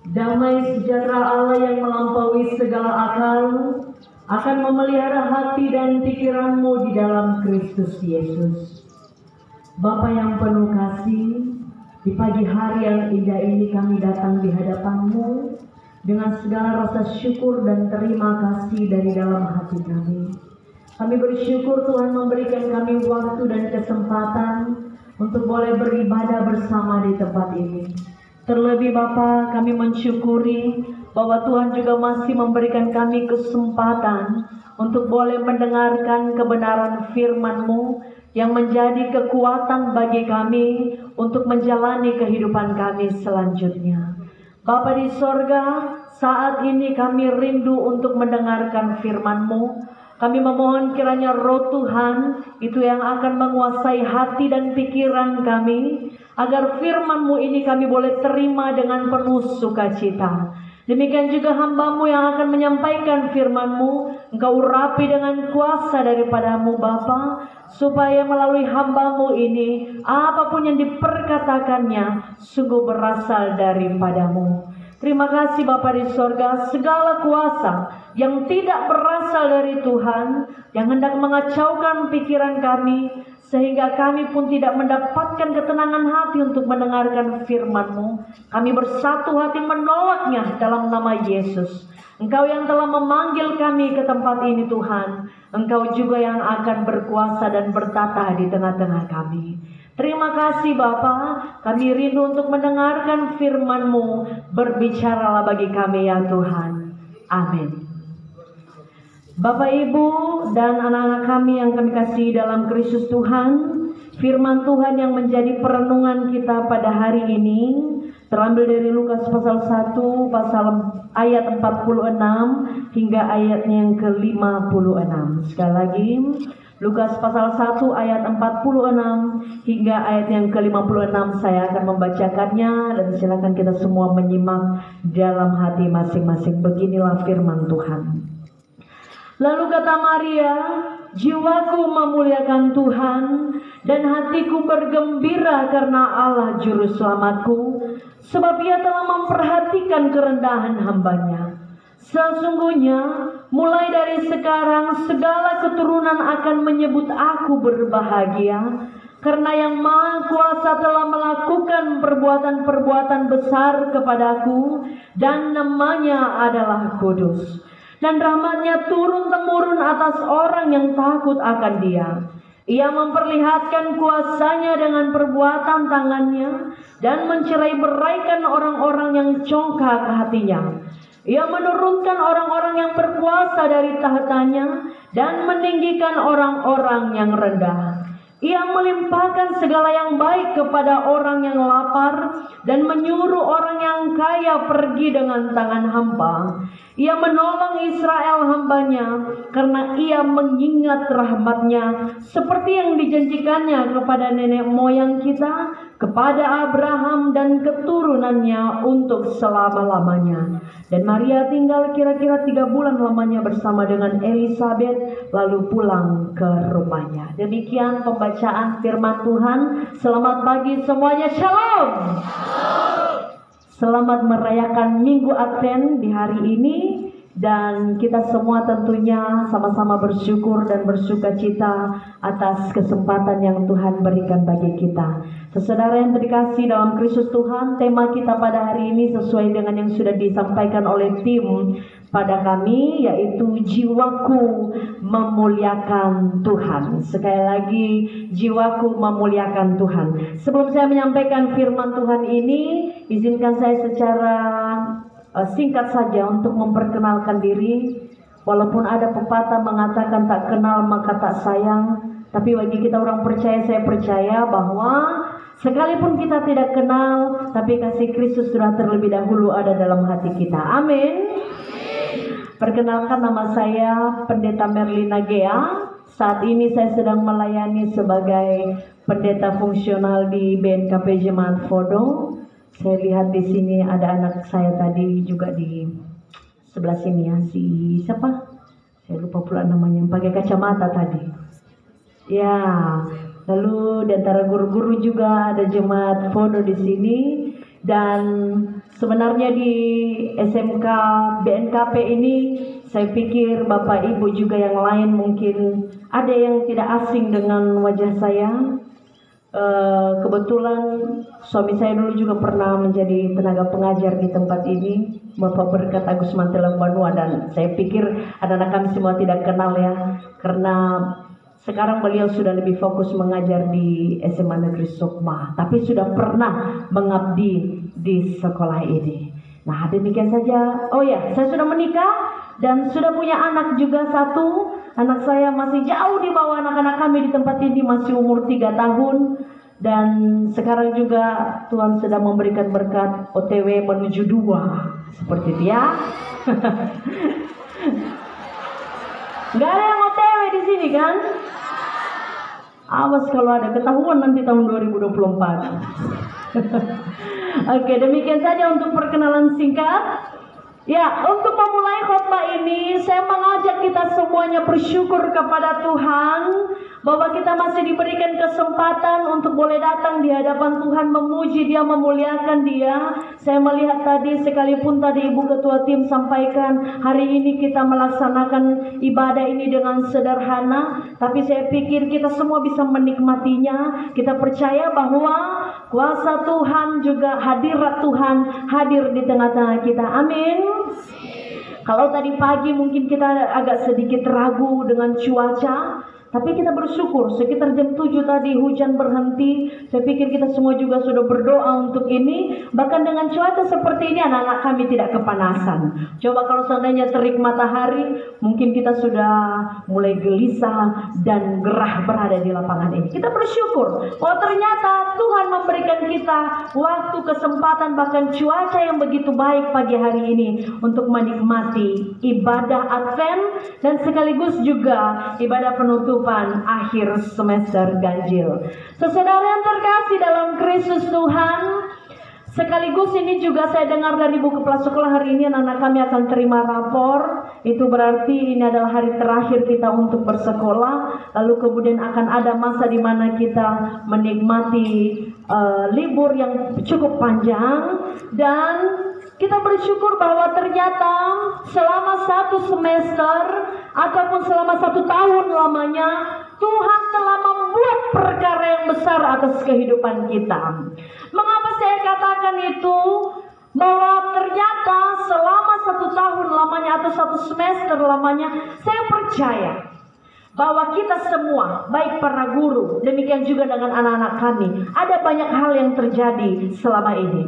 Damai sejahtera Allah yang melampaui segala akal akan memelihara hati dan pikiranmu di dalam Kristus Yesus. Bapa yang penuh kasih, di pagi hari yang indah ini kami datang di hadapan-Mu dengan segala rasa syukur dan terima kasih dari dalam hati kami. Kami bersyukur Tuhan memberikan kami waktu dan kesempatan untuk boleh beribadah bersama di tempat ini. Terlebih Bapa, kami mensyukuri bahwa Tuhan juga masih memberikan kami kesempatan untuk boleh mendengarkan kebenaran firman-Mu yang menjadi kekuatan bagi kami untuk menjalani kehidupan kami selanjutnya. Bapa di sorga, saat ini kami rindu untuk mendengarkan firman-Mu. Kami memohon kiranya Roh Tuhan itu yang akan menguasai hati dan pikiran kami, agar firman-Mu ini kami boleh terima dengan penuh sukacita. Demikian juga hamba-Mu yang akan menyampaikan firman-Mu, Engkau urapi dengan kuasa daripada-Mu Bapa, supaya melalui hamba-Mu ini, apapun yang diperkatakannya, sungguh berasal daripada-Mu. Terima kasih Bapa di sorga, segala kuasa yang tidak berasal dari Tuhan, yang hendak mengacaukan pikiran kami, sehingga kami pun tidak mendapatkan ketenangan hati untuk mendengarkan firman-Mu. Kami bersatu hati menolaknya dalam nama Yesus. Engkau yang telah memanggil kami ke tempat ini Tuhan, Engkau juga yang akan berkuasa dan bertata di tengah-tengah kami. Terima kasih Bapa, kami rindu untuk mendengarkan firman-Mu, berbicaralah bagi kami ya Tuhan. Amin. Bapak Ibu dan anak-anak kami yang kami kasih dalam Kristus Tuhan, firman Tuhan yang menjadi perenungan kita pada hari ini terambil dari Lukas pasal 1 pasal ayat 46 hingga ayatnya yang ke-56. Sekali lagi, Lukas pasal 1 ayat 46 hingga ayat yang ke-56 saya akan membacakannya, dan silakan kita semua menyimak dalam hati masing-masing. Beginilah firman Tuhan. Lalu kata Maria, jiwaku memuliakan Tuhan dan hatiku bergembira karena Allah juru selamatku, sebab Ia telah memperhatikan kerendahan hamba-Nya. Sesungguhnya mulai dari sekarang segala keturunan akan menyebut aku berbahagia, karena Yang Maha Kuasa telah melakukan perbuatan-perbuatan besar kepadaku, dan namanya adalah kudus. Dan rahmat-Nya turun-temurun atas orang yang takut akan Dia. Ia memperlihatkan kuasa-Nya dengan perbuatan tangan-Nya, dan mencerai-beraikan orang-orang yang congkak hatinya. Ia menurunkan orang-orang yang berkuasa dari tahtanya, dan meninggikan orang-orang yang rendah. Ia melimpahkan segala yang baik kepada orang yang lapar, dan menyuruh orang yang kaya pergi dengan tangan hampa. Ia menolong Israel hamba-Nya, karena Ia mengingat rahmat-Nya seperti yang dijanjikannya kepada nenek moyang kita, kepada Abraham dan keturunannya untuk selama-lamanya. Dan Maria tinggal kira-kira 3 bulan lamanya bersama dengan Elisabet, lalu pulang ke rumahnya. Demikian pembacaan firman Tuhan. Selamat pagi semuanya, shalom. Selamat merayakan Minggu Advent di hari ini, dan kita semua tentunya sama-sama bersyukur dan bersukacita atas kesempatan yang Tuhan berikan bagi kita. Saudara yang terkasih dalam Kristus Tuhan, tema kita pada hari ini sesuai dengan yang sudah disampaikan oleh tim pada kami, yaitu jiwaku memuliakan Tuhan. Sekali lagi, jiwaku memuliakan Tuhan. Sebelum saya menyampaikan firman Tuhan ini, izinkan saya secara singkat saja untuk memperkenalkan diri. Walaupun ada pepatah mengatakan tak kenal maka tak sayang, tapi bagi kita orang percaya, saya percaya bahwa sekalipun kita tidak kenal, tapi kasih Kristus sudah terlebih dahulu ada dalam hati kita. Amin. Perkenalkan, nama saya Pendeta Merlina Gea. Saat ini saya sedang melayani sebagai pendeta fungsional di BNKP Jemaat Fodo. Saya lihat di sini ada anak saya tadi juga di sebelah sini ya, si siapa? Saya lupa pula namanya, yang pakai kacamata tadi. Ya, lalu di antara guru-guru juga ada jemaat Fodo di sini. Dan sebenarnya di SMK BNKP ini saya pikir Bapak Ibu juga yang lain mungkin ada yang tidak asing dengan wajah saya. Kebetulan suami saya dulu juga pernah menjadi tenaga pengajar di tempat ini, Bapak Berkat Agus Mantelang Banua, dan saya pikir anak-anak kami semua tidak kenal ya, karena sekarang beliau sudah lebih fokus mengajar di SMA Negeri Sukma, tapi sudah pernah mengabdi di sekolah ini. Nah, demikian saja. Oh ya, saya sudah menikah dan sudah punya anak juga satu. Anak saya masih jauh di bawah anak-anak kami di tempat ini, masih umur 3 tahun. Dan sekarang juga Tuhan sedang memberikan berkat OTW menuju 2. Seperti dia. Gak ada yang OTW di sini kan? Awas kalau ada, ketahuan nanti tahun 2024. Oke, demikian saja untuk perkenalan singkat. Ya, untuk memulai khotbah ini, saya mengajak kita semuanya bersyukur kepada Tuhan bahwa kita masih diberikan kesempatan untuk boleh datang di hadapan Tuhan, memuji Dia, memuliakan Dia. Saya melihat tadi, sekalipun tadi Ibu Ketua Tim sampaikan, hari ini kita melaksanakan ibadah ini dengan sederhana, tapi saya pikir kita semua bisa menikmatinya. Kita percaya bahwa kuasa Tuhan juga hadirat Tuhan hadir di tengah-tengah kita. Amin. Kalau tadi pagi mungkin kita agak sedikit ragu dengan cuaca, tapi kita bersyukur sekitar jam 7 tadi hujan berhenti. Saya pikir kita semua juga sudah berdoa untuk ini. Bahkan dengan cuaca seperti ini anak-anak kami tidak kepanasan. Coba kalau seandainya terik matahari, mungkin kita sudah mulai gelisah dan gerah berada di lapangan ini. Kita bersyukur bahwa ternyata Tuhan memberikan kita waktu, kesempatan, bahkan cuaca yang begitu baik pagi hari ini untuk menikmati ibadah Advent dan sekaligus juga ibadah penutup akhir semester ganjil. Saudara yang terkasih dalam Kristus Tuhan, sekaligus ini juga saya dengar dari buku kepala sekolah hari ini anak-anak kami akan terima rapor. Itu berarti ini adalah hari terakhir kita untuk bersekolah. Lalu kemudian akan ada masa di mana kita menikmati libur yang cukup panjang, dan kita bersyukur bahwa ternyata selama 1 semester ataupun selama 1 tahun lamanya Tuhan telah membuat perkara yang besar atas kehidupan kita. Mengapa saya katakan itu? Bahwa ternyata selama 1 tahun lamanya atau 1 semester lamanya, saya percaya bahwa kita semua, baik para guru, demikian juga dengan anak-anak kami, ada banyak hal yang terjadi selama ini.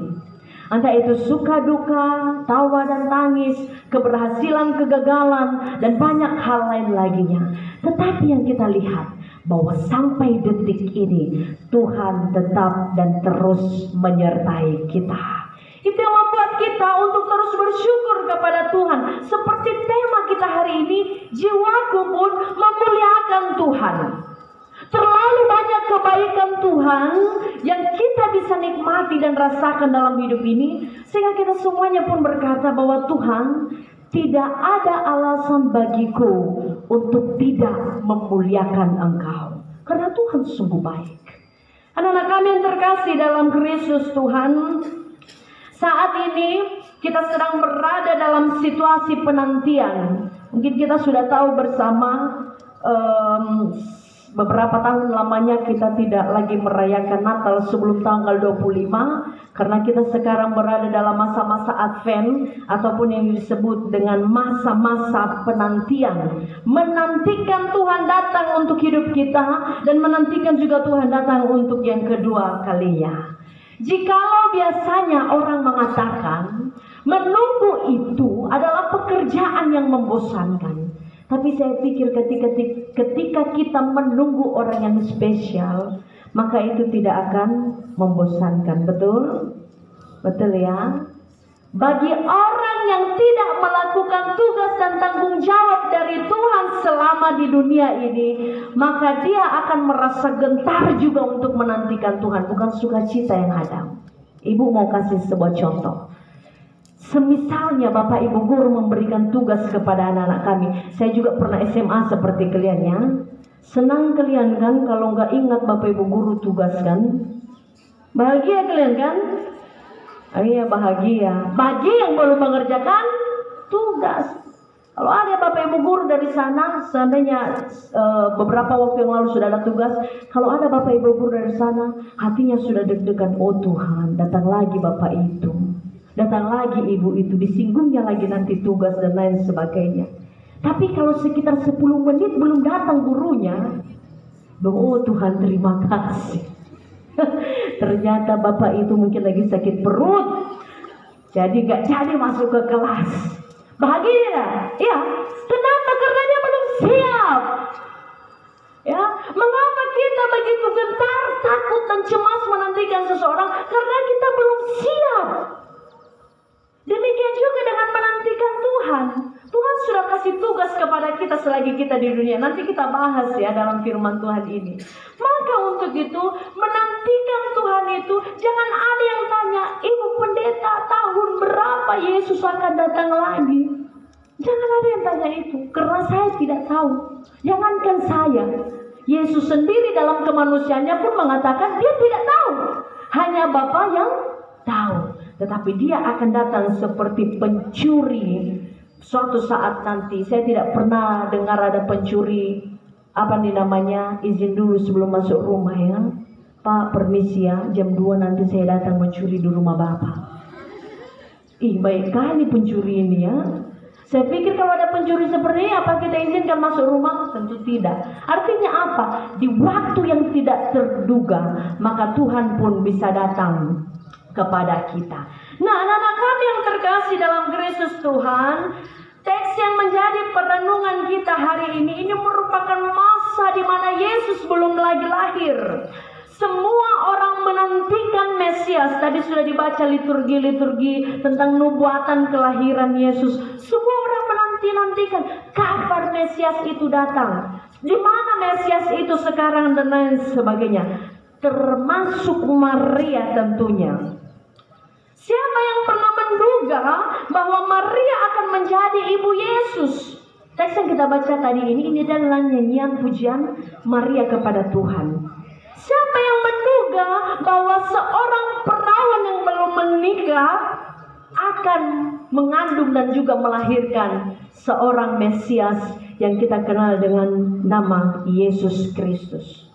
Entah itu suka duka, tawa dan tangis, keberhasilan, kegagalan, dan banyak hal lain laginya. Tetapi yang kita lihat bahwa sampai detik ini Tuhan tetap dan terus menyertai kita. Itu yang membuat kita untuk terus bersyukur kepada Tuhan. Seperti tema kita hari ini, jiwaku pun memuliakan Tuhan. Terlalu banyak kebaikan Tuhan yang kita bisa nikmati dan rasakan dalam hidup ini, sehingga kita semuanya pun berkata bahwa Tuhan, tidak ada alasan bagiku untuk tidak memuliakan Engkau, karena Tuhan sungguh baik. Anak-anak kami yang terkasih dalam Kristus Tuhan, saat ini kita sedang berada dalam situasi penantian. Mungkin kita sudah tahu bersama, beberapa tahun lamanya kita tidak lagi merayakan Natal sebelum tanggal 25, karena kita sekarang berada dalam masa-masa Advent ataupun yang disebut dengan masa-masa penantian. Menantikan Tuhan datang untuk hidup kita dan menantikan juga Tuhan datang untuk yang kedua kalinya. Jikalau biasanya orang mengatakan menunggu itu adalah pekerjaan yang membosankan, tapi saya pikir ketika kita menunggu orang yang spesial, maka itu tidak akan membosankan. Betul? Betul ya? Bagi orang yang tidak melakukan tugas dan tanggung jawab dari Tuhan selama di dunia ini, maka dia akan merasa gentar juga untuk menantikan Tuhan, bukan sukacita yang ada. Ibu mau kasih sebuah contoh. Semisalnya Bapak Ibu guru memberikan tugas kepada anak-anak kami. Saya juga pernah SMA seperti kalian ya. Senang kalian kan kalau nggak ingat Bapak Ibu guru tugas kan? Bahagia kalian kan? Iya, bahagia. Bagi yang belum mengerjakan tugas. Kalau ada Bapak Ibu guru dari sana, seandainya beberapa waktu yang lalu sudah ada tugas, kalau ada Bapak Ibu guru dari sana, hatinya sudah deg-degan, oh Tuhan, datang lagi Bapak itu, datang lagi Ibu itu, disinggungnya lagi nanti tugas dan lain sebagainya. Tapi kalau sekitar 10 menit belum datang gurunya, oh Tuhan terima kasih. Ternyata Bapak itu mungkin lagi sakit perut, jadi gak jadi masuk ke kelas. Bahagia, ya. Kenapa? Karena dia belum siap. Ya, mengapa kita begitu gentar, takut dan cemas menantikan seseorang? Karena kita belum siap. Demikian juga dengan menantikan Tuhan. Tuhan sudah kasih tugas kepada kita selagi kita di dunia. Nanti kita bahas ya dalam firman Tuhan ini. Maka untuk itu, menantikan Tuhan itu, jangan ada yang tanya, Ibu Pendeta, tahun berapa Yesus akan datang lagi? Jangan ada yang tanya itu, karena saya tidak tahu. Jangankan saya, Yesus sendiri dalam kemanusiaannya pun mengatakan dia tidak tahu. Hanya Bapa yang tahu. Tetapi dia akan datang seperti pencuri. Suatu saat nanti, saya tidak pernah dengar ada pencuri, apa nih namanya, izin dulu sebelum masuk rumah ya. Pak, permisi ya, jam 2 nanti saya datang mencuri di rumah Bapak. Ih, baik kali pencuri ini ya. Saya pikir kalau ada pencuri seperti ini, apa kita izinkan masuk rumah? Tentu tidak. Artinya apa? Di waktu yang tidak terduga, maka Tuhan pun bisa datang kepada kita. Nah, anak-anak kami yang terkasih dalam Kristus Tuhan, teks yang menjadi perenungan kita hari ini merupakan masa di mana Yesus belum lagi lahir. Semua orang menantikan Mesias. Tadi sudah dibaca liturgi-liturgi tentang nubuatan kelahiran Yesus. Semua orang menanti-nantikan kapan Mesias itu datang. Di mana Mesias itu sekarang dan lain sebagainya. Termasuk Maria tentunya. Siapa yang pernah menduga bahwa Maria akan menjadi ibu Yesus? Teks yang kita baca tadi ini adalah nyanyian pujian Maria kepada Tuhan. Siapa yang menduga bahwa seorang perawan yang belum menikah akan mengandung dan juga melahirkan seorang Mesias yang kita kenal dengan nama Yesus Kristus.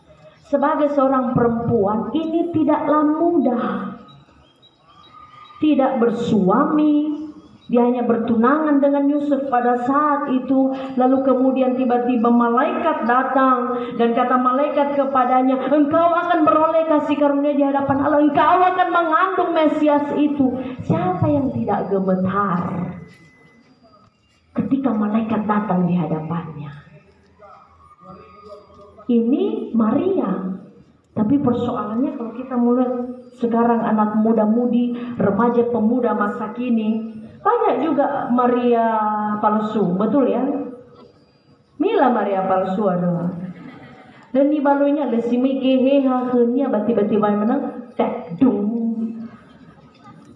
Sebagai seorang perempuan, ini tidaklah mudah. Tidak bersuami, dia hanya bertunangan dengan Yusuf pada saat itu. Lalu kemudian tiba-tiba malaikat datang dan kata malaikat kepadanya, engkau akan beroleh kasih karunia di hadapan Allah, engkau akan mengandung Mesias itu. Siapa yang tidak gemetar ketika malaikat datang di hadapannya? Ini Maria. Tapi persoalannya kalau kita mulai sekarang anak muda-mudi, remaja pemuda masa kini, banyak juga Maria palsu, betul ya? Mila Maria palsu ada. Dan di balonya ada si megehe hakhnya bati-bati mana tek dung.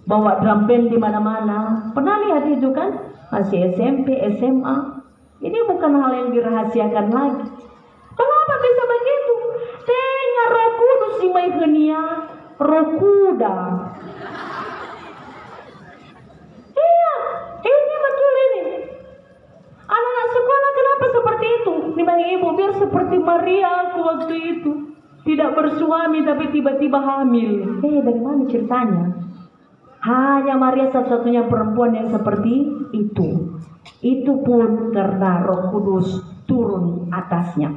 Bawa drum band di mana-mana. Pernah lihat itu kan? Masih SMP, SMA. Ini bukan hal yang dirahasiakan lagi. Kenapa bisa begitu? Tengah Roh Kudus si Maihenia, Roh Kuda. Iya, ini betul ini. Anak-anak sekolah kenapa seperti itu? Nimang ibu biar seperti Maria aku waktu itu. Tidak bersuami tapi tiba-tiba hamil. Dari mana ceritanya? Hanya Maria satu-satunya perempuan yang seperti itu. Itu pun karena Roh Kudus turun atasnya.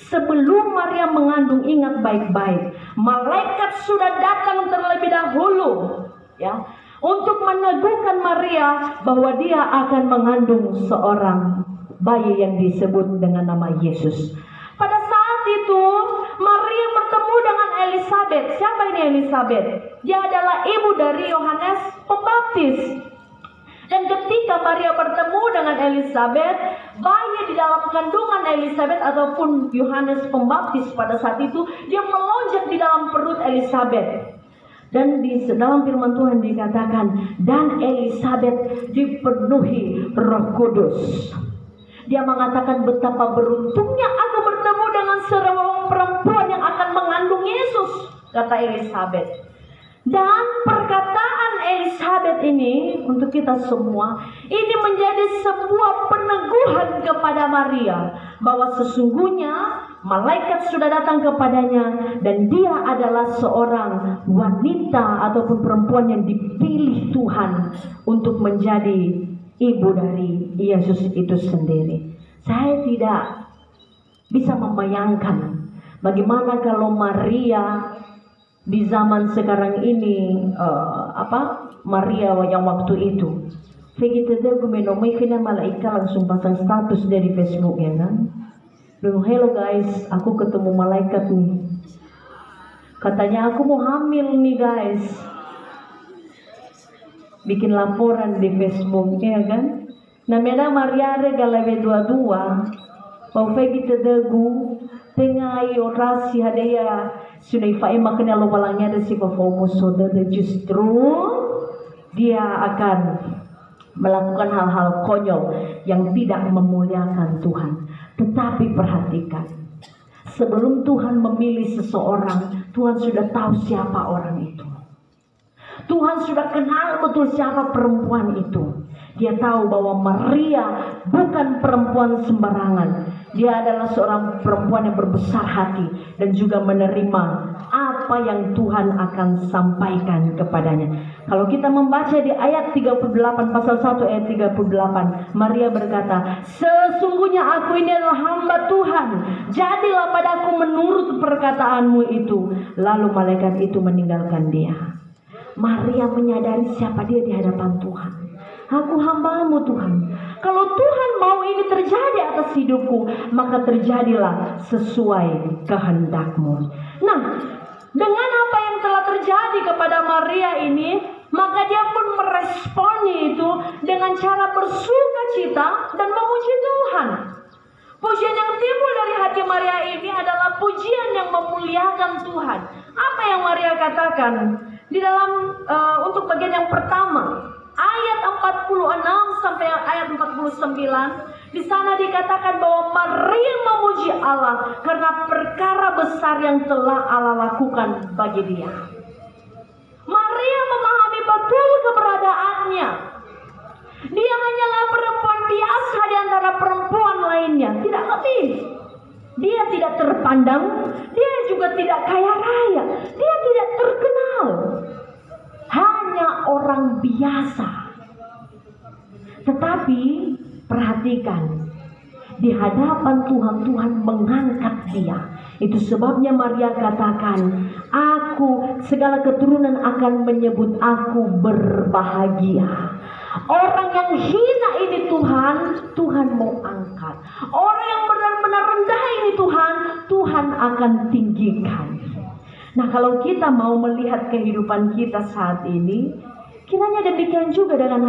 Sebelum Maria mengandung, ingat baik-baik, malaikat sudah datang terlebih dahulu ya, untuk meneguhkan Maria bahwa dia akan mengandung seorang bayi yang disebut dengan nama Yesus. Pada saat itu Maria bertemu dengan Elisabet. Siapa ini Elisabet? Dia adalah ibu dari Yohanes Pembaptis. Dan ketika Maria bertemu dengan Elisabet, bayi di dalam kandungan Elisabet ataupun Yohanes Pembaptis pada saat itu, dia melonjak di dalam perut Elisabet. Dan di dalam firman Tuhan dikatakan, dan Elisabet dipenuhi Roh Kudus. Dia mengatakan, betapa beruntungnya aku bertemu dengan seorang perempuan yang akan mengandung Yesus, kata Elisabet. Dan perkataan Elizabeth ini untuk kita semua, ini menjadi sebuah peneguhan kepada Maria bahwa sesungguhnya malaikat sudah datang kepadanya dan dia adalah seorang wanita ataupun perempuan yang dipilih Tuhan untuk menjadi ibu dari Yesus itu sendiri. Saya tidak bisa membayangkan bagaimana kalau Maria di zaman sekarang ini, Maria yang waktu itu, begitu gue menemui kena malaikat langsung pasang status dari Facebook ya kan. Hello guys, aku ketemu malaikat nih. Katanya aku mau hamil nih guys. Bikin laporan di Facebook ya kan. Namanya Maria regalabe dua-dua. Mau begitu degu tengah orasi hadaya sudah ifai makanya lo balangnya ada si performance saudara, justru dia akan melakukan hal-hal konyol yang tidak memuliakan Tuhan. Tetapi perhatikan, sebelum Tuhan memilih seseorang, Tuhan sudah tahu siapa orang itu. Tuhan sudah kenal betul siapa perempuan itu. Dia tahu bahwa Maria bukan perempuan sembarangan. Dia adalah seorang perempuan yang berbesar hati dan juga menerima apa yang Tuhan akan sampaikan kepadanya. Kalau kita membaca di ayat 38, pasal 1 ayat 38, Maria berkata, sesungguhnya aku ini adalah hamba Tuhan, jadilah padaku menurut perkataanmu itu. Lalu malaikat itu meninggalkan dia. Maria menyadari siapa dia di hadapan Tuhan. Aku hambamu Tuhan. Kalau Tuhan mau ini terjadi atas hidupku, maka terjadilah sesuai kehendakmu. Nah, dengan apa yang telah terjadi kepada Maria ini, maka dia pun meresponi itu dengan cara bersuka cita dan memuji Tuhan. Pujian yang timbul dari hati Maria ini adalah pujian yang memuliakan Tuhan. Apa yang Maria katakan di dalam untuk bagian yang pertama, ayat 46 sampai ayat 49, di sana dikatakan bahwa Maria memuji Allah karena perkara besar yang telah Allah lakukan bagi dia. Maria memahami betul keberadaannya. Dia hanyalah perempuan biasa di antara perempuan lainnya, tidak lebih. Dia tidak terpandang, dia juga tidak kaya raya, dia tidak terkenal. Hanya orang biasa. Tetapi perhatikan, di hadapan Tuhan, Tuhan mengangkat dia. Itu sebabnya Maria katakan, aku segala keturunan akan menyebut aku berbahagia. Orang yang hina ini Tuhan mau angkat. Orang yang benar-benar rendah ini Tuhan akan tinggikan. Nah, kalau kita mau melihat kehidupan kita saat ini, kiranya demikian juga dengan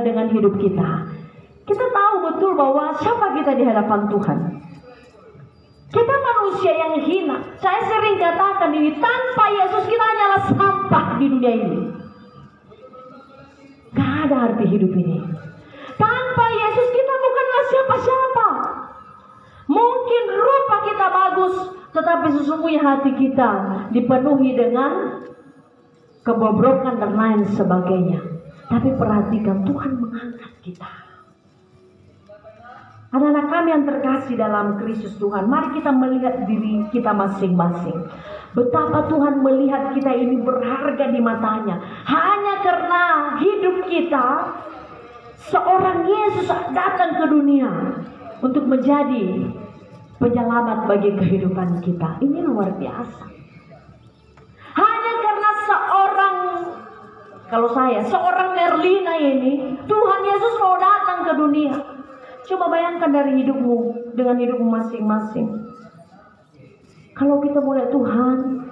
dengan hidup kita. Kita tahu betul bahwa siapa kita di hadapan Tuhan. Kita manusia yang hina. Saya sering katakan ini, tanpa Yesus kita hanyalah sampah di dunia ini. Gak ada arti hidup ini. Tanpa Yesus kita bukanlah siapa-siapa. Mungkin rupa kita bagus, tetapi sesungguhnya hati kita dipenuhi dengan kebobrokan dan lain sebagainya. Tapi perhatikan, Tuhan mengangkat kita. Anak-anak kami yang terkasih dalam Kristus Tuhan, mari kita melihat diri kita masing-masing. Betapa Tuhan melihat kita ini berharga di matanya. Hanya karena hidup kita, seorang Yesus datang ke dunia untuk menjadi penyelamat bagi kehidupan kita. Ini luar biasa. Hanya karena seorang Merlina ini, Tuhan Yesus mau datang ke dunia. Coba bayangkan dari hidupmu dengan hidupmu masing-masing. Kalau kita mulai, Tuhan,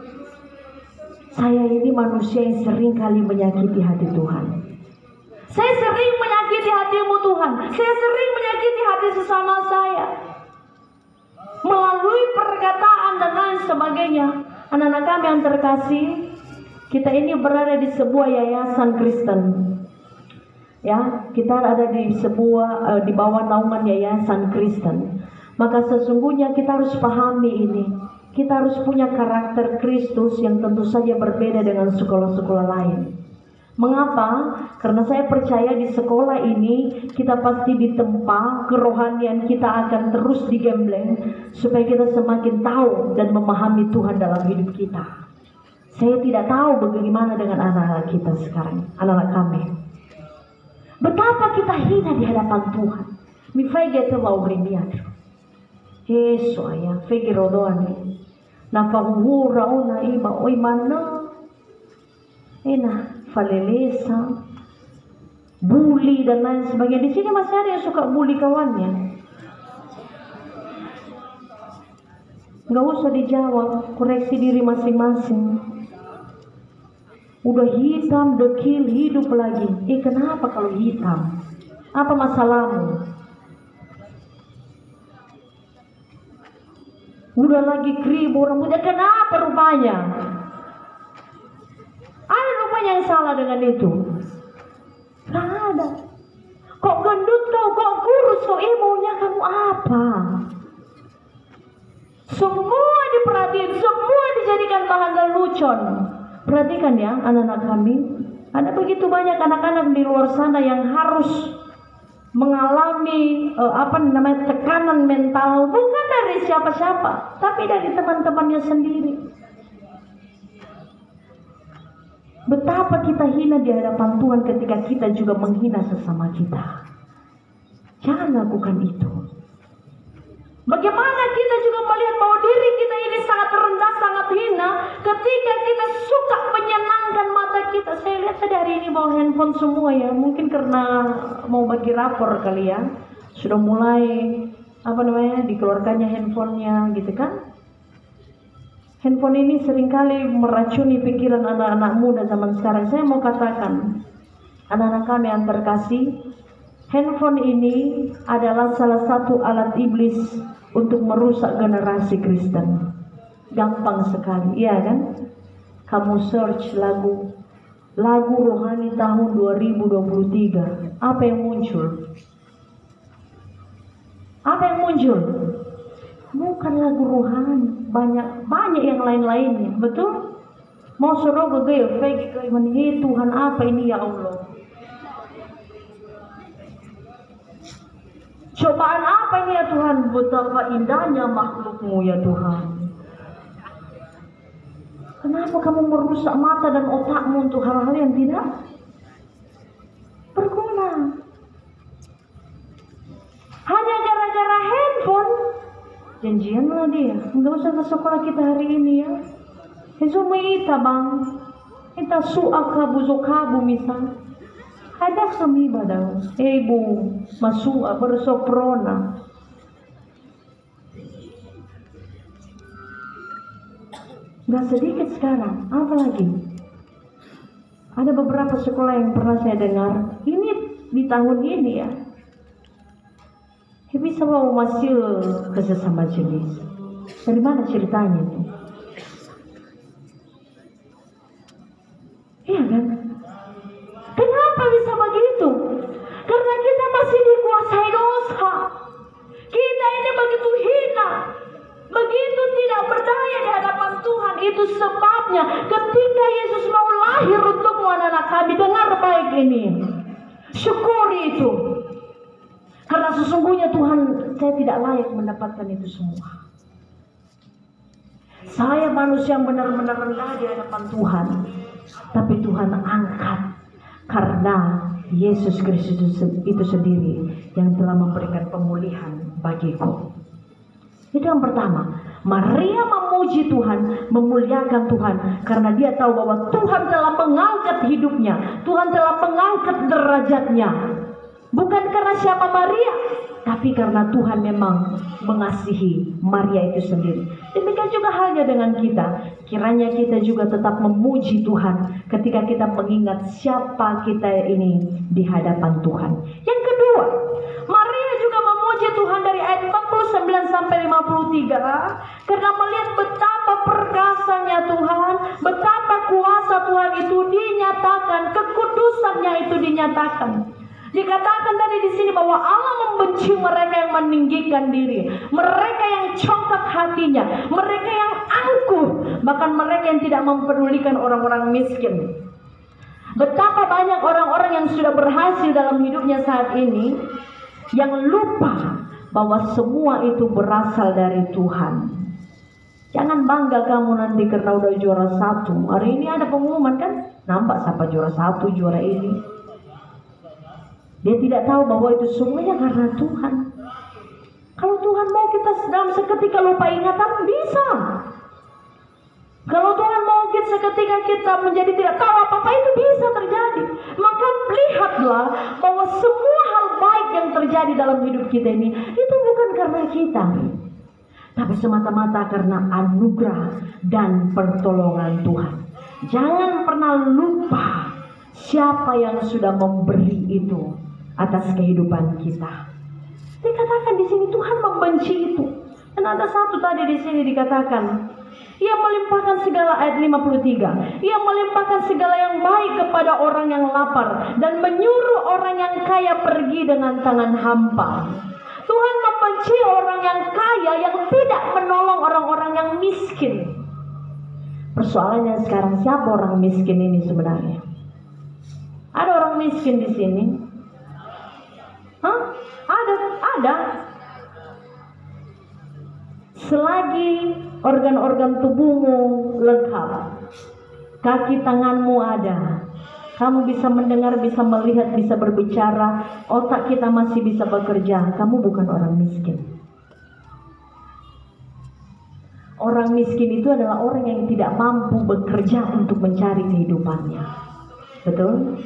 saya ini manusia yang sering kali menyakiti hati Tuhan. Saya sering menyakiti hatimu Tuhan. Saya sering menyakiti hati sesama saya. Melalui perkataan dan lain sebagainya. Anak-anak kami yang terkasih, kita ini berada di sebuah yayasan Kristen. Ya, kita ada di di bawah naungan yayasan Kristen. Maka sesungguhnya kita harus pahami ini. kita harus punya karakter Kristus yang tentu saja berbeda dengan sekolah-sekolah lain. Mengapa? Karena saya percaya di sekolah ini kita pasti ditempa, kerohanian kita akan terus digembleng supaya kita semakin tahu dan memahami Tuhan dalam hidup kita. Saya tidak tahu bagaimana dengan anak-anak kita sekarang, anak-anak kami. Betapa kita hina di hadapan Tuhan. Mi fai mau brimiat. Yesus ayah, fai rodoane. Na pahuhura ona ima oi mana. Falelesa, bully dan lain sebagainya. Di sini masih ada yang suka bully kawannya. Nggak usah dijawab, koreksi diri masing-masing. Udah hitam, dekil, hidup lagi. Kenapa kalau hitam? Apa masalahmu? Udah lagi kribo rambutnya, kenapa rupanya? Ada rupanya yang salah dengan itu? Gak ada. Kok gendut kau, kok kurus kau, maunya kamu apa? Semua diperhatiin, semua dijadikan bahan lelucon. Perhatikan ya anak-anak kami, ada begitu banyak anak-anak di luar sana yang harus mengalami tekanan mental, bukan dari siapa-siapa, tapi dari teman-temannya sendiri. Betapa kita hina di hadapan Tuhan ketika kita juga menghina sesama kita. Jangan lakukan itu. Bagaimana kita juga melihat bahwa diri kita ini sangat rendah, sangat hina ketika kita suka menyenangkan mata kita. Saya lihat tadi hari ini bawa handphone semua ya. Mungkin karena mau bagi rapor kali ya. Sudah mulai dikeluarkannya handphonenya gitu kan. Handphone ini seringkali meracuni pikiran anak-anak muda zaman sekarang. Saya mau katakan, anak-anak kami yang terkasih, handphone ini adalah salah satu alat iblis untuk merusak generasi Kristen. Gampang sekali, iya kan? Kamu search lagu rohani tahun 2023, apa yang muncul? Apa yang muncul? Bukan lagu rohani, banyak yang lain-lainnya, betul? Mau suruh gede, Tuhan apa ini ya Allah? Cobaan apa ini ya Tuhan? Betapa indahnya makhlukmu ya Tuhan. Kenapa kamu merusak mata dan otakmu untuk hal-hal yang tidak berguna? Hanya gara-gara handphone. Janjianlah dia, nggak usah ke sekolah kita hari ini ya. Hezumi ita bang, kita suaka buzokabu misal. Ada kami badang, ibu masua bersoprona. Gak sedikit sekarang, apalagi ada beberapa sekolah yang pernah saya dengar. Ini di tahun ini ya. Bisa mau masuk ke sesama jenis. Dari mana ceritanya itu? Iya kan? Kenapa bisa begitu? Karena kita masih dikuasai dosa. Kita ini begitu hina, begitu tidak berdaya di hadapan Tuhan. Itu sebabnya ketika Yesus mau lahir untukmu anak-anak kami, dengar baik ini. Syukuri itu. Karena sesungguhnya Tuhan, saya tidak layak mendapatkan itu semua. Saya manusia yang benar-benar rendah di hadapan Tuhan. Tapi Tuhan angkat. Karena Yesus Kristus itu sendiri yang telah memberikan pemulihan bagiku. Itu yang pertama. Maria memuji Tuhan, memuliakan Tuhan. Karena dia tahu bahwa Tuhan telah mengangkat hidupnya. Tuhan telah mengangkat derajatnya. Bukan karena siapa Maria, tapi karena Tuhan memang mengasihi Maria itu sendiri. Demikian juga halnya dengan kita. Kiranya kita juga tetap memuji Tuhan ketika kita mengingat siapa kita ini di hadapan Tuhan. Yang kedua, Maria juga memuji Tuhan dari ayat 49 sampai 53 karena melihat betapa perkasanya Tuhan, betapa kuasa Tuhan itu dinyatakan, kekudusannya itu dinyatakan. Dikatakan tadi di sini bahwa Allah membenci mereka yang meninggikan diri, mereka yang congkak hatinya, mereka yang angkuh, bahkan mereka yang tidak mempedulikan orang-orang miskin. Betapa banyak orang-orang yang sudah berhasil dalam hidupnya saat ini yang lupa bahwa semua itu berasal dari Tuhan. Jangan bangga kamu nanti karena udah juara 1. Hari ini ada pengumuman kan, nampak siapa juara 1, juara ini. Dia tidak tahu bahwa itu semuanya karena Tuhan. Kalau Tuhan mau kita dalam seketika lupa ingatan, bisa. Kalau Tuhan mau kita seketika kita menjadi tidak tahu apa-apa, itu bisa terjadi. Maka lihatlah bahwa semua hal baik yang terjadi dalam hidup kita ini, itu bukan karena kita, tapi semata-mata karena anugerah dan pertolongan Tuhan. Jangan pernah lupa siapa yang sudah memberi itu atas kehidupan kita. Dikatakan di sini Tuhan membenci itu. Dan ada satu tadi di sini dikatakan, Ia melimpahkan segala, ayat 53, Ia melimpahkan segala yang baik kepada orang yang lapar dan menyuruh orang yang kaya pergi dengan tangan hampa. Tuhan membenci orang yang kaya yang tidak menolong orang-orang yang miskin. Persoalannya sekarang, siapa orang miskin ini sebenarnya? Ada orang miskin di sini? Hah? Ada. Selagi organ-organ tubuhmu lengkap, kaki tanganmu ada, kamu bisa mendengar, bisa melihat, bisa berbicara, otak kita masih bisa bekerja, kamu bukan orang miskin. Orang miskin itu adalah orang yang tidak mampu bekerja untuk mencari kehidupannya. Betul?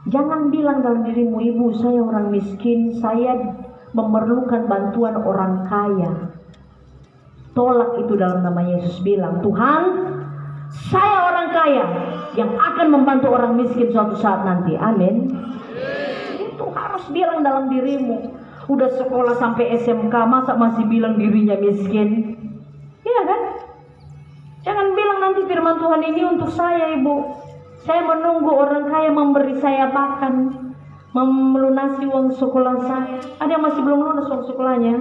Jangan bilang dalam dirimu, ibu saya orang miskin, saya memerlukan bantuan orang kaya. Tolak itu dalam nama Yesus. Bilang, Tuhan, saya orang kaya yang akan membantu orang miskin suatu saat nanti. Amin. Itu harus bilang dalam dirimu. Udah sekolah sampai SMK, masa masih bilang dirinya miskin? Iya kan? Jangan bilang nanti firman Tuhan ini untuk saya, ibu. Saya menunggu orang kaya memberi saya makan, melunasi uang sekolah saya. Ada yang masih belum lunas uang sekolahnya.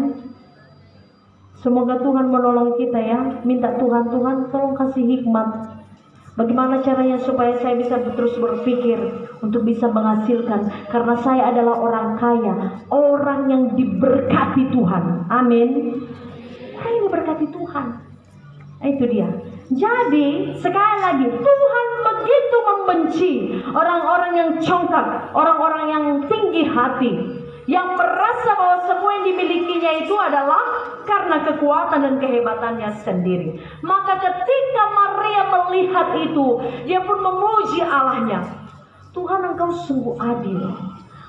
Semoga Tuhan menolong kita ya. Minta Tuhan tolong kasih hikmat. Bagaimana caranya supaya saya bisa terus berpikir untuk bisa menghasilkan. Karena saya adalah orang kaya, orang yang diberkati Tuhan. Amin. Orang yang diberkati Tuhan. Itu dia. Jadi sekali lagi, Tuhan begitu membenci orang-orang yang congkak, orang-orang yang tinggi hati, yang merasa bahwa semua yang dimilikinya itu adalah karena kekuatan dan kehebatannya sendiri. Maka ketika Maria melihat itu, dia pun memuji Allahnya. Tuhan, Engkau sungguh adil.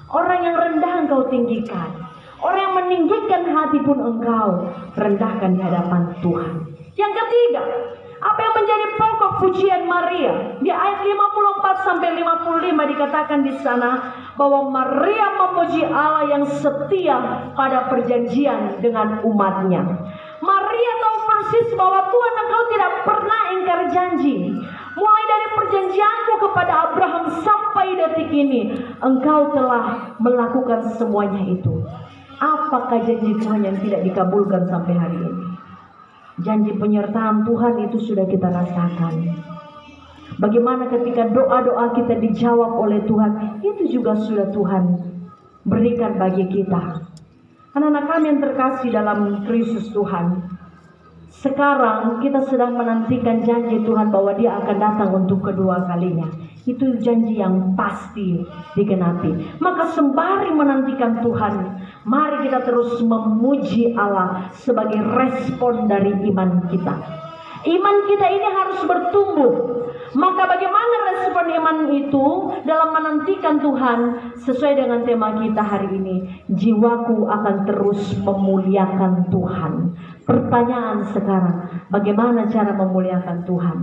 Orang yang rendah Engkau tinggikan, orang yang meninggikan hati pun Engkau rendahkan di hadapan Tuhan. Yang ketiga, apa yang menjadi pokok pujian Maria? Di ayat 54 sampai 55 dikatakan di sana bahwa Maria memuji Allah yang setia pada perjanjian dengan umatnya. Maria tahu persis bahwa Tuhan, Engkau tidak pernah ingkar janji. Mulai dari perjanjianku kepada Abraham sampai detik ini, Engkau telah melakukan semuanya itu. Apakah janji Tuhan yang tidak dikabulkan sampai hari ini? Janji penyertaan Tuhan itu sudah kita rasakan. Bagaimana ketika doa-doa kita dijawab oleh Tuhan, itu juga sudah Tuhan berikan bagi kita. Anak-anak kami yang terkasih dalam Kristus Tuhan, sekarang kita sedang menantikan janji Tuhan bahwa Dia akan datang untuk kedua kalinya. Itu janji yang pasti digenapi. Maka sembari menantikan Tuhan, mari kita terus memuji Allah sebagai respon dari iman kita. Iman kita ini harus bertumbuh. Maka bagaimana respon iman itu dalam menantikan Tuhan? Sesuai dengan tema kita hari ini, jiwaku akan terus memuliakan Tuhan. Pertanyaan sekarang, bagaimana cara memuliakan Tuhan?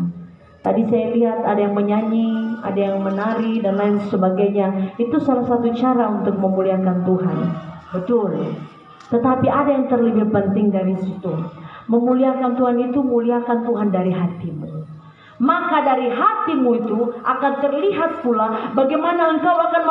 Tadi saya lihat ada yang menyanyi, ada yang menari dan lain sebagainya. Itu salah satu cara untuk memuliakan Tuhan. Betul. Tetapi ada yang terlebih penting dari situ. Memuliakan Tuhan itu muliakan Tuhan dari hatimu. Maka dari hatimu itu akan terlihat pula bagaimana engkau akan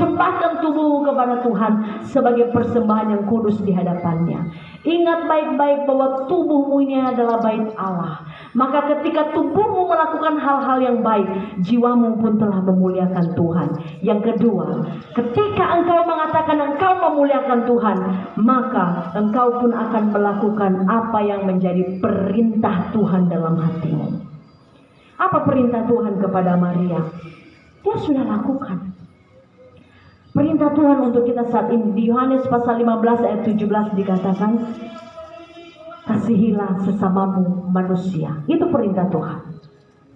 persembahkan tubuhmu kepada Tuhan sebagai persembahan yang kudus di hadapannya. Ingat baik-baik bahwa tubuhmu ini adalah bait Allah. Maka ketika tubuhmu melakukan hal-hal yang baik, jiwamu pun telah memuliakan Tuhan. Yang kedua, ketika engkau mengatakan engkau memuliakan Tuhan, maka engkau pun akan melakukan apa yang menjadi perintah Tuhan dalam hatimu. Apa perintah Tuhan kepada Maria? Dia sudah lakukan. Perintah Tuhan untuk kita saat ini di Yohanes pasal 15 ayat 17 dikatakan, kasihilah sesamamu manusia. Itu perintah Tuhan.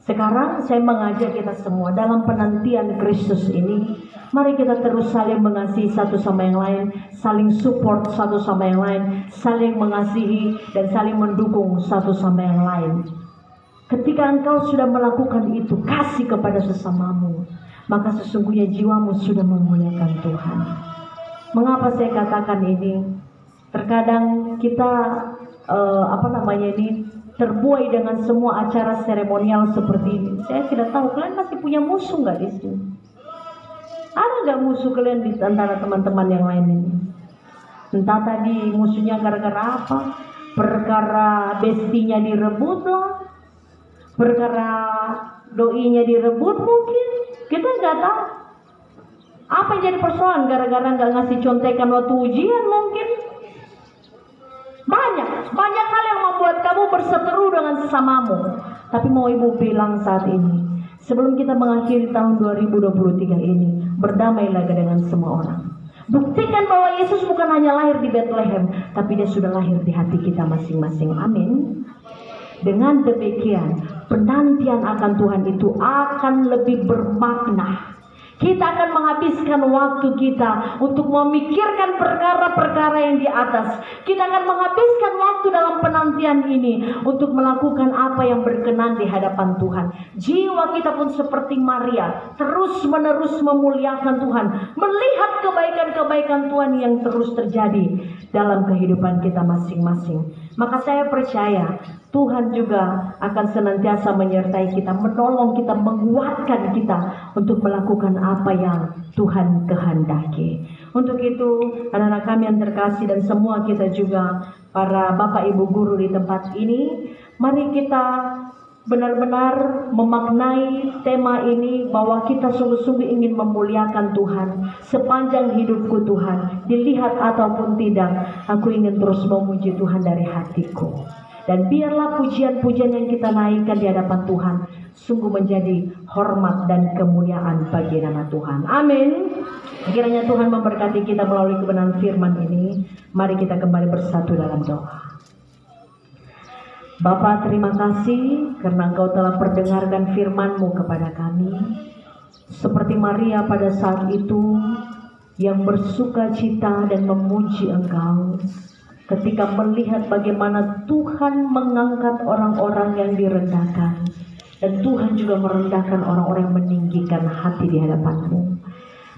Sekarang saya mengajak kita semua dalam penantian Kristus ini, mari kita terus saling mengasihi satu sama yang lain, saling support satu sama yang lain, saling mengasihi dan saling mendukung satu sama yang lain. Ketika engkau sudah melakukan itu, kasih kepada sesamamu, maka sesungguhnya jiwamu sudah memuliakan Tuhan. Mengapa saya katakan ini? Terkadang kita terbuai dengan semua acara seremonial seperti ini. Saya tidak tahu kalian masih punya musuh nggak di sini? Ada nggak musuh kalian di antara teman-teman yang lain ini? Entah tadi musuhnya gara-gara apa? Perkara bestinya direbut lah, perkara doinya direbut mungkin. Kita nggak tahu. Apa yang jadi persoalan? Gara-gara nggak ngasih contekan waktu ujian mungkin. Banyak hal yang membuat kamu berseteru dengan sesamamu. Tapi mau ibu bilang saat ini, sebelum kita mengakhiri tahun 2023 ini, berdamailah dengan semua orang. Buktikan bahwa Yesus bukan hanya lahir di Bethlehem, tapi dia sudah lahir di hati kita masing-masing. Amin. Dengan demikian, penantian akan Tuhan itu akan lebih bermakna. Kita akan menghabiskan waktu kita untuk memikirkan perkara-perkara yang di atas. Kita akan menghabiskan waktu dalam penantian ini untuk melakukan apa yang berkenan di hadapan Tuhan. Jiwa kita pun seperti Maria, terus-menerus memuliakan Tuhan, melihat kebaikan-kebaikan Tuhan yang terus terjadi dalam kehidupan kita masing-masing. Maka saya percaya Tuhan juga akan senantiasa menyertai kita, menolong kita, menguatkan kita untuk melakukan apa yang Tuhan kehendaki. Untuk itu, anak-anak kami yang terkasih dan semua kita juga, para bapak ibu guru di tempat ini, mari kita benar-benar memaknai tema ini bahwa kita sungguh-sungguh ingin memuliakan Tuhan sepanjang hidupku. Tuhan, dilihat ataupun tidak, aku ingin terus memuji Tuhan dari hatiku. Dan biarlah pujian-pujian yang kita naikkan di hadapan Tuhan sungguh menjadi hormat dan kemuliaan bagi nama Tuhan. Amin. Kiranya Tuhan memberkati kita melalui kebenaran firman ini. Mari kita kembali bersatu dalam doa. Bapa, terima kasih karena Engkau telah perdengarkan firman-Mu kepada kami. Seperti Maria pada saat itu yang bersuka cita dan memuji Engkau ketika melihat bagaimana Tuhan mengangkat orang-orang yang direndahkan, dan Tuhan juga merendahkan orang-orang yang meninggikan hati di hadapan-Mu.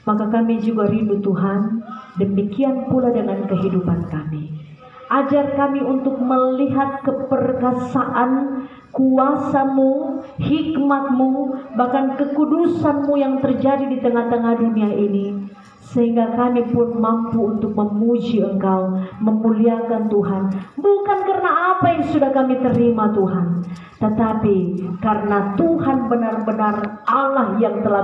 Maka kami juga rindu Tuhan, demikian pula dengan kehidupan kami. Ajar kami untuk melihat keperkasaan, kuasa-Mu, hikmat-Mu, bahkan kekudusan-Mu yang terjadi di tengah-tengah dunia ini, sehingga kami pun mampu untuk memuji Engkau, memuliakan Tuhan, bukan karena apa yang sudah kami terima Tuhan, tetapi karena Tuhan benar-benar Allah yang telah